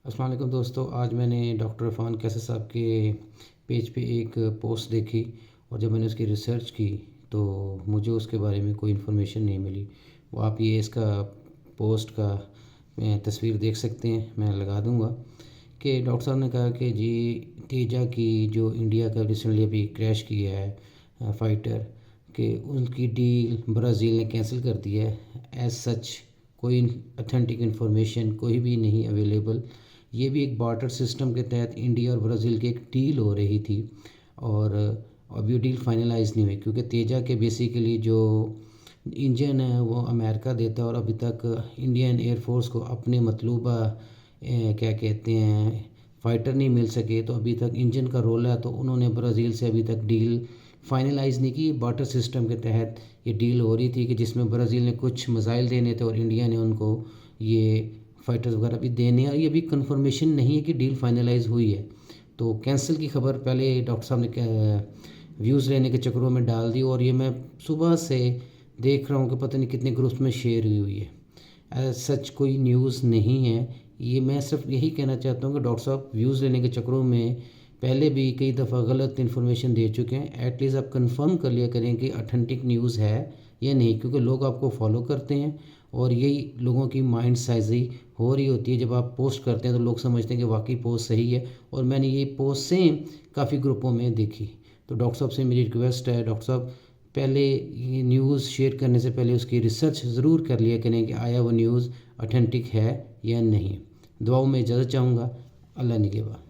अस्सलाम वालेकुम दोस्तों, आज मैंने डॉक्टर इरफान कैसर साहब के पेज पे एक पोस्ट देखी और जब मैंने उसकी रिसर्च की तो मुझे उसके बारे में कोई इन्फॉर्मेशन नहीं मिली। वो आप ये इसका पोस्ट का तस्वीर देख सकते हैं, मैं लगा दूंगा कि डॉक्टर साहब ने कहा कि जी तेजा की जो इंडिया का रिसेंटली अभी क्रैश किया है फ़ाइटर कि उनकी डील ब्राज़ील ने कैंसिल कर दी है। एज़ सच कोई अथेंटिक इन्फॉर्मेशन कोई भी नहीं अवेलेबल। ये भी एक बार्टर सिस्टम के तहत इंडिया और ब्राज़ील की एक डील हो रही थी और अब ये डील फाइनलाइज नहीं हुई क्योंकि तेजा के बेसिकली जो इंजन है वो अमेरिका देता है और अभी तक इंडियन एयरफोर्स को अपने मतलूबा क्या कहते हैं फ़ाइटर नहीं मिल सके। तो अभी तक इंजन का रोल है तो उन्होंने ब्राज़ील से अभी तक डील फाइनलाइज़ नहीं की। बार्टर सिस्टम के तहत ये डील हो रही थी कि जिसमें ब्राज़ील ने कुछ मिसाइल देने थे और इंडिया ने उनको ये फ़ाइटर्स वगैरह भी देने हैं। ये भी कंफर्मेशन नहीं है कि डील फाइनलाइज़ हुई है। तो कैंसिल की खबर पहले डॉक्टर साहब ने व्यूज़ लेने के चक्करों में डाल दी और ये मैं सुबह से देख रहा हूँ कि पता नहीं कितने ग्रुप्स में शेयर हुई है। सच कोई न्यूज़ नहीं है ये। मैं सिर्फ यही कहना चाहता हूँ कि डॉक्टर साहब व्यूज़ लेने के चक्करों में पहले भी कई दफ़ा गलत इन्फॉर्मेशन दे चुके हैं। एटलीस्ट आप कंफर्म कर लिया करें कि ऑथेंटिक न्यूज़ है या नहीं, क्योंकि लोग आपको फॉलो करते हैं और यही लोगों की माइंड साइज़ी हो रही होती है। जब आप पोस्ट करते हैं तो लोग समझते हैं कि वाकई पोस्ट सही है और मैंने ये पोस्ट सेम काफ़ी ग्रुपों में देखी। तो डॉक्टर साहब से मेरी रिक्वेस्ट है, डॉक्टर साहब पहले ये न्यूज़ शेयर करने से पहले उसकी रिसर्च ज़रूर कर लिया करें कि आया वो न्यूज़ ऑथेंटिक है या नहीं। दुआओं में इजाज़त चाहूँगा। अल्लाह निगहबान।